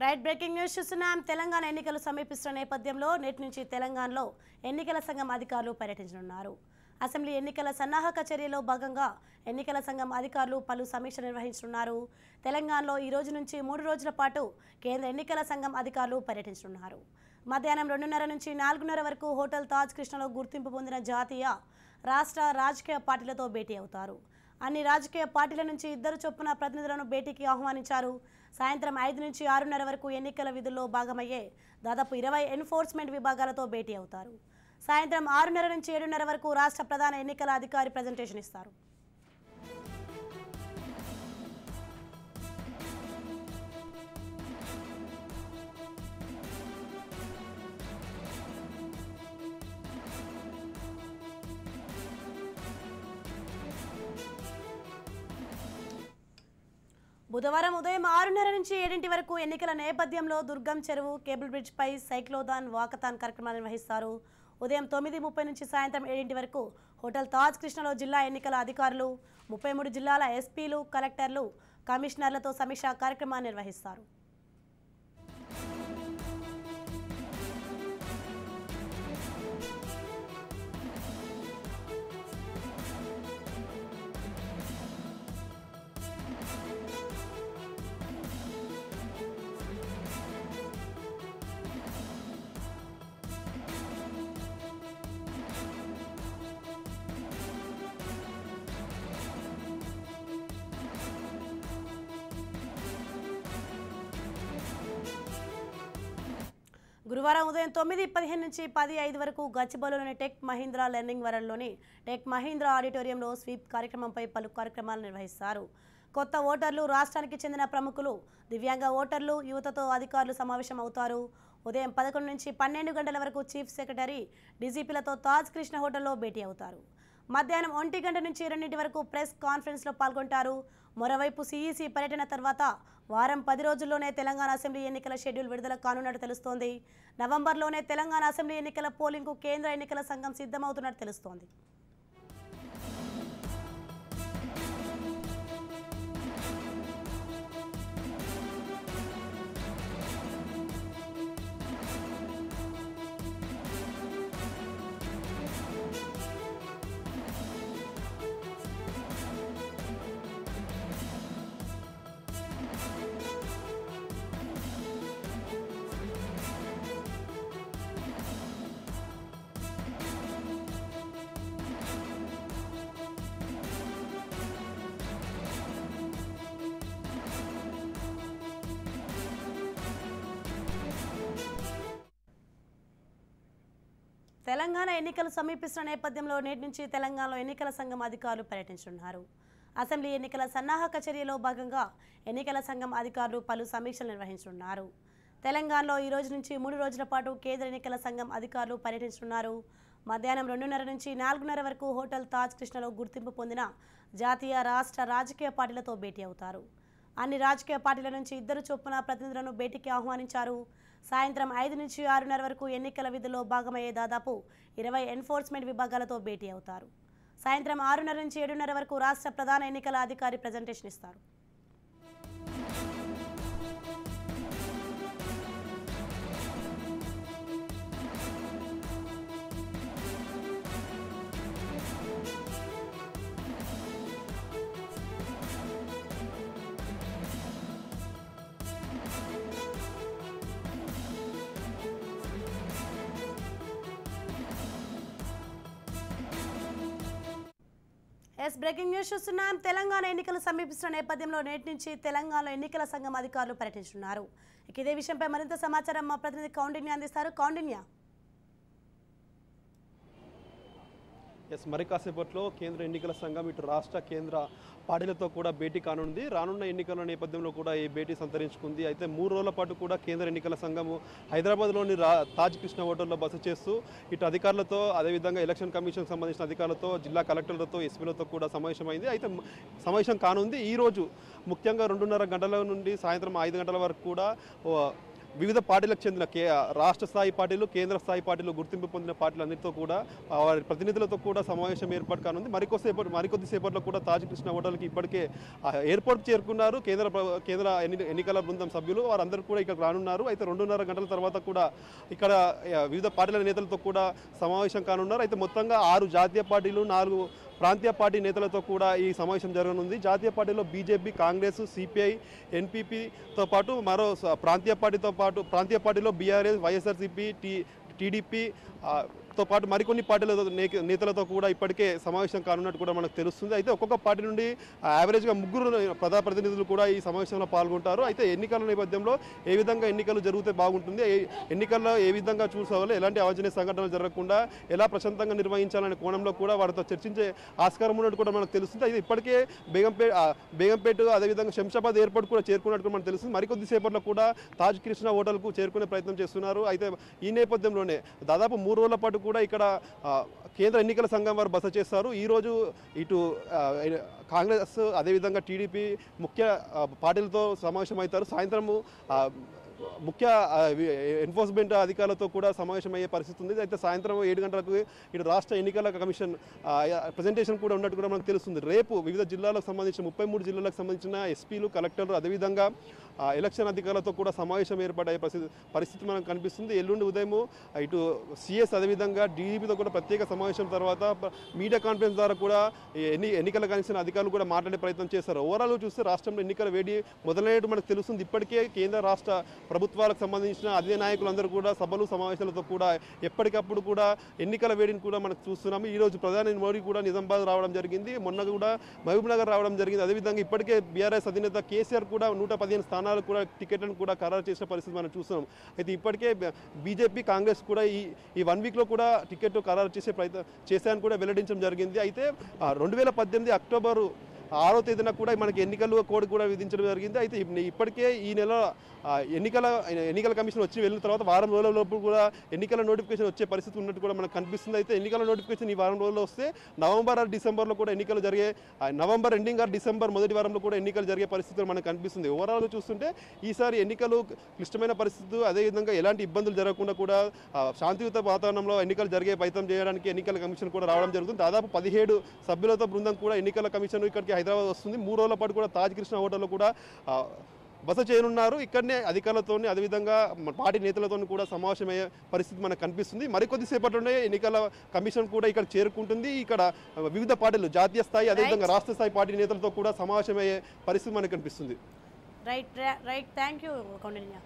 Right breaking news చూస్తున్నాం. తెలంగాణ ఎన్నికలు సమీపిస్తున్న నేపథ్యంలో నేటి నుంచి తెలంగాణలో ఎన్నికల సంఘం అధికారులు పర్యటించనున్నారు. అసెంబ్లీ ఎన్నికల సన్నాహక చర్యలో భాగంగా ఎన్నికల సంఘం అధికారులు పలు సమీక్ష నిర్వహించనున్నారు. తెలంగాణలో ఈ రోజు నుంచి 3 రోజుల పాటు కేంద్ర ఎన్నికల సంఘం అధికారులు పర్యటించనున్నారు. మధ్యాహ్నం 2:30 నుంచి 4:30 వరకు హోటల్ తాజ్ కృష్ణలో గుర్తింపు పొందిన జాతీయ, రాష్ట్ర రాజకీయ పార్టీలతో భేటీ అవుతారు. అన్ని రాజకీయ పార్టీల నుంచి 2 చొప్పున ప్రతినిధులను భేటీకి ఆహ్వానించారు. సాయంత్రం 5 నుంచి 6:30 వరకు ఎన్నికల విధుల్లో భాగమయ్యే దాదాపు 20 ఎన్ఫోర్స్మెంట్ విభాగాలతో భేటీ అవుతారు. సాయంత్రం 6:30 నుంచి 7:30 వరకు రాష్ట్ర ప్రధాన ఎన్నికల అధికారి ప్రజెంటేషన్ ఇస్తారు. బుధవారం ఉదయం 6:30 నుంచి 7 వరకు ఎన్నికల నేపథ్యంలో దుర్గం చెరువు, కేబుల్ బ్రిడ్జ్ పై సైక్లోథాన్, వాకథాన్ కార్యక్రమాలు నిర్వహిస్తారు. ఉదయం 9:30 నుంచి సాయంత్రం 7 వరకు హోటల్ తాజ్ కృష్ణలో జిల్లా ఎన్నికల అధికారులు, 33 జిల్లాల ఎస్పీలు, కలెక్టర్లు, కమిషనర్లతో సమీక్షా కార్యక్రమాన్ని నిర్వహిస్తారు. గురువారం ఉదయం 9:15 నుంచి 10:05 వరకు గచ్చిబౌలిలోని టెక్ మహీంద్రా లెర్నింగ్ వరల్డ్లోని టెక్ మహీంద్రా ఆడిటోరియంలో స్వీప్ కార్యక్రమంపై పలు కార్యక్రమాలు నిర్వహిస్తారు. కొత్త ఓటర్లు, రాష్ట్రానికి చెందిన ప్రముఖులు, దివ్యాంగ ఓటర్లు, యువతతో అధికారులు సమావేశం అవుతారు. ఉదయం 11 నుంచి 12 గంటల వరకు చీఫ్ సెక్రటరీ, డీజీపీలతో తాజ్ కృష్ణ హోటల్లో భేటీ అవుతారు. మధ్యాహ్నం 1 గంట నుంచి 2 వరకు ప్రెస్ కాన్ఫరెన్స్లో పాల్గొంటారు. మరోవైపు సీఈసీ పర్యటన తర్వాత వారం 10 రోజుల్లోనే తెలంగాణ అసెంబ్లీ ఎన్నికల షెడ్యూల్ విడుదల కానున్నట్టు తెలుస్తోంది. నవంబర్లోనే తెలంగాణ అసెంబ్లీ ఎన్నికల పోలింగ్కు కేంద్ర ఎన్నికల సంఘం సిద్ధమవుతున్నట్టు తెలుస్తోంది. తెలంగాణ ఎన్నికలు సమీపిస్తున్న నేపథ్యంలో నేటి నుంచి తెలంగాణలో ఎన్నికల సంఘం అధికారులు పర్యటించనున్నారు. అసెంబ్లీ ఎన్నికల సన్నాహక చర్యలో భాగంగా ఎన్నికల సంఘం అధికారులు పలు సమీక్షలు నిర్వహించనున్నారు. తెలంగాణలో ఈ రోజు నుంచి 3 రోజుల పాటు కేంద్ర ఎన్నికల సంఘం అధికారులు పర్యటించనున్నారు. మధ్యాహ్నం 2:30 నుంచి 4:30 వరకు హోటల్ తాజ్ కృష్ణలో గుర్తింపు పొందిన జాతీయ, రాష్ట్ర రాజకీయ పార్టీలతో భేటీ అవుతారు. అన్ని రాజకీయ పార్టీల నుంచి 2 చొప్పున ప్రతినిధులను భేటీకి ఆహ్వానించారు. సాయంత్రం 5 నుంచి 6:30 వరకు ఎన్నికల విధుల్లో భాగమయ్యే దాదాపు 20 ఎన్ఫోర్స్మెంట్ విభాగాలతో భేటీ అవుతారు. సాయంత్రం 6:30 నుంచి 7:30 వరకు రాష్ట్ర ప్రధాన ఎన్నికల అధికారి ప్రజెంటేషన్ ఇస్తారు. బ్రేకింగ్ న్యూస్ చూస్తున్నాం. తెలంగాణ ఎన్నికలు సమీపిస్తున్న నేపథ్యంలో నేటి నుంచి తెలంగాణలో ఎన్నికల సంఘం అధికారులు పర్యటించనున్నారు. ఇదే విషయంపై మరింత సమాచారం మా ప్రతినిధి కౌండిన్య అందిస్తారు. కౌండిన్య, మరి కాసేపట్లో కేంద్ర ఎన్నికల సంఘం ఇటు రాష్ట్ర, కేంద్ర పార్టీలతో కూడా భేటీ కానుంది. రానున్న ఎన్నికల నేపథ్యంలో కూడా ఈ భేటీ సంతరించుకుంది. అయితే 3 రోజుల పాటు కూడా కేంద్ర ఎన్నికల సంఘము హైదరాబాద్లోని తాజ్ కృష్ణ హోటల్లో బస చేస్తూ ఇటు అధికారులతో, అదేవిధంగా ఎలక్షన్ కమిషన్ సంబంధించిన అధికారులతో, జిల్లా కలెక్టర్లతో, ఎస్పీలతో కూడా సమావేశమైంది. అయితే సమావేశం కానుంది. ఈరోజు ముఖ్యంగా 2:30 గంటల నుండి సాయంత్రం 5 గంటల వరకు కూడా వివిధ పార్టీలకు చెందిన రాష్ట్ర స్థాయి పార్టీలు, కేంద్ర స్థాయి పార్టీలు, గుర్తింపు పొందిన పార్టీలన్నిటితో కూడా వారి ప్రతినిధులతో కూడా సమావేశం ఏర్పాటు కానుంది. మరికొద్ది సేపట్లో కూడా తాజ్ కృష్ణ హోటల్కి ఇప్పటికే ఎయిర్పోర్ట్ చేరుకున్నారు కేంద్ర ఎన్నికల బృందం సభ్యులు. వారందరూ కూడా ఇక్కడ రానున్నారు. అయితే 2.5 గంటల తర్వాత కూడా ఇక్కడ వివిధ పార్టీల నేతలతో కూడా సమావేశం కానున్నారు. అయితే మొత్తంగా 6 జాతీయ పార్టీలు, 4 ప్రాంతీయ పార్టీ నేతలతో కూడా ఈ సమావేశం జరగనుంది. జాతీయ పార్టీలో బీజేపీ, కాంగ్రెస్, సిపిఐ, ఎన్పీపీతో పాటు మరో ప్రాంతీయ పార్టీలో బీఆర్ఎస్, వైఎస్ఆర్సీపీ, టీడీపీ తో పాటు మరికొన్ని పార్టీల నేతలతో కూడా ఇప్పటికే సమావేశం కానున్నట్టు కూడా మనకు తెలుస్తుంది. అయితే ఒక్కొక్క పార్టీ నుండి యావరేజ్గా 3 ప్రజాప్రతినిధులు కూడా ఈ సమావేశంలో పాల్గొంటారు. అయితే ఎన్నికల నేపథ్యంలో ఏ విధంగా ఎన్నికలు జరిగితే బాగుంటుంది, ఎన్నికల్లో ఏ విధంగా చూసుకోవాలి, ఎలాంటి అవాంఛనీయ సంఘటనలు జరగకుండా ఎలా ప్రశాంతంగా నిర్వహించాలనే కోణంలో కూడా వారితో చర్చించే ఆస్కారం ఉన్నట్టు కూడా మనకు తెలుస్తుంది. అయితే ఇప్పటికే బేగంపేట అదేవిధంగా శంషాబాద్ ఎయిర్పోర్ట్ కూడా చేరుకున్నట్టు మనకు తెలుస్తుంది. మరికొద్ది సేపట్లో కూడా తాజ్ కృష్ణ హోటల్కు చేరుకునే ప్రయత్నం చేస్తున్నారు. అయితే ఈ నేపథ్యంలోనే దాదాపు 3 రోజుల పాటు కూడా ఇక్కడ కేంద్ర ఎన్నికల సంఘం వారు బస చేస్తారు. ఈరోజు ఇటు కాంగ్రెస్ అదేవిధంగా టీడీపీ ముఖ్య పార్టీలతో సమావేశం అవుతారు. సాయంత్రము ముఖ్య ఎన్ఫోర్స్మెంట్ అధికారులతో కూడా సమావేశమయ్యే పరిస్థితి ఉంది. అయితే సాయంత్రం 7 గంటలకు ఇటు రాష్ట్ర ఎన్నికల కమిషన్ ప్రజెంటేషన్ కూడా ఉన్నట్టు కూడా మనకు తెలుస్తుంది. రేపు వివిధ జిల్లాలకు సంబంధించిన 33 జిల్లాలకు సంబంధించిన ఎస్పీలు, కలెక్టర్లు అదేవిధంగా ఎలక్షన్ అధికారులతో కూడా సమావేశం ఏర్పాటయ్యే పరిస్థితి మనకు కనిపిస్తుంది. ఎల్లుండి ఉదయం ఇటు సిఎస్ అదేవిధంగా డీజీపీతో కూడా ప్రత్యేక సమావేశం తర్వాత మీడియా కాన్ఫరెన్స్ ద్వారా కూడా ఎన్నికల కమిషన్ అధికారులు కూడా మాట్లాడే ప్రయత్నం చేస్తారు. ఓవరాల్ చూస్తే రాష్ట్రంలో ఎన్నికల వేడి మొదలైనట్టు మనకు తెలుస్తుంది. ఇప్పటికే కేంద్ర రాష్ట్ర ప్రభుత్వాలకు సంబంధించిన అధికార నాయకులందరూ కూడా సభలు, సమావేశాలతో కూడా ఎప్పటికప్పుడు కూడా ఎన్నికల వేడిని కూడా మనకు చూస్తున్నాము. ఈరోజు ప్రధాని మోడీ కూడా నిజామాబాద్ రావడం జరిగింది, మొన్న కూడా మహబూబ్నగర్ రావడం జరిగింది. అదేవిధంగా ఇప్పటికే బీఆర్ఎస్ అధినేత కేసీఆర్ కూడా 115 స్థానాలు కూడా టికెట్లను కూడా ఖరారు చేసిన పరిస్థితి మనం చూస్తున్నాం. అయితే ఇప్పటికే బీజేపీ, కాంగ్రెస్ కూడా ఈ 1 వీక్లో కూడా టికెట్ ఖరారు చేసే ప్రయత్నం చేశాయని కూడా వెల్లడించడం జరిగింది. అయితే 2018 అక్టోబర్ 6వ తేదీన కూడా మనకి ఎన్నికల కోడ్ కూడా విధించడం జరిగింది. అయితే ఇప్పటికే ఈ నెల ఎన్నికల కమిషన్ వచ్చి వెళ్ళిన తర్వాత వారం రోజుల లోపు కూడా ఎన్నికల నోటిఫికేషన్ వచ్చే పరిస్థితి ఉన్నట్టు కూడా మనకు కనిపిస్తుంది. అయితే ఎన్నికల నోటిఫికేషన్ ఈ వారం రోజుల్లో వస్తే నవంబర్ ఆర్ డిసెంబర్లో కూడా ఎన్నికలు జరిగే, నవంబర్ ఎండింగ్ ఆర్ డిసెంబర్ మొదటి వారంలో కూడా ఎన్నికలు జరిగే పరిస్థితులు మనకు కనిపిస్తుంది. ఓవరాల్ చూస్తుంటే ఈసారి ఎన్నికలు క్లిష్టమైన పరిస్థితులు, అదేవిధంగా ఎలాంటి ఇబ్బందులు జరగకుండా కూడా శాంతియుత వాతావరణంలో ఎన్నికలు జరిగే ప్రయత్నం చేయడానికి ఎన్నికల కమిషన్ కూడా రావడం జరుగుతుంది. దాదాపు 17 సభ్యులతో బృందం కూడా ఎన్నికల కమిషన్ ఇక్కడికి హైదరాబాద్ వస్తుంది. 3 రోజుల పాటు కూడా తాజ్ కృష్ణ హోటల్లో కూడా బస చేయనున్నారు. ఇక్కడనే అధికారులతో అదేవిధంగా పార్టీ నేతలతో కూడా సమావేశమయ్యే పరిస్థితి మనకు కనిపిస్తుంది. మరికొద్ది సేపట్లోనే ఎన్నికల కమిషన్ కూడా ఇక్కడ చేరుకుంటుంది. ఇక్కడ వివిధ పార్టీలు, జాతీయ స్థాయి అదేవిధంగా రాష్ట్ర స్థాయి పార్టీ నేతలతో కూడా సమావేశమయ్యే పరిస్థితి మనకు కనిపిస్తుంది. Right thank you Kaundinya.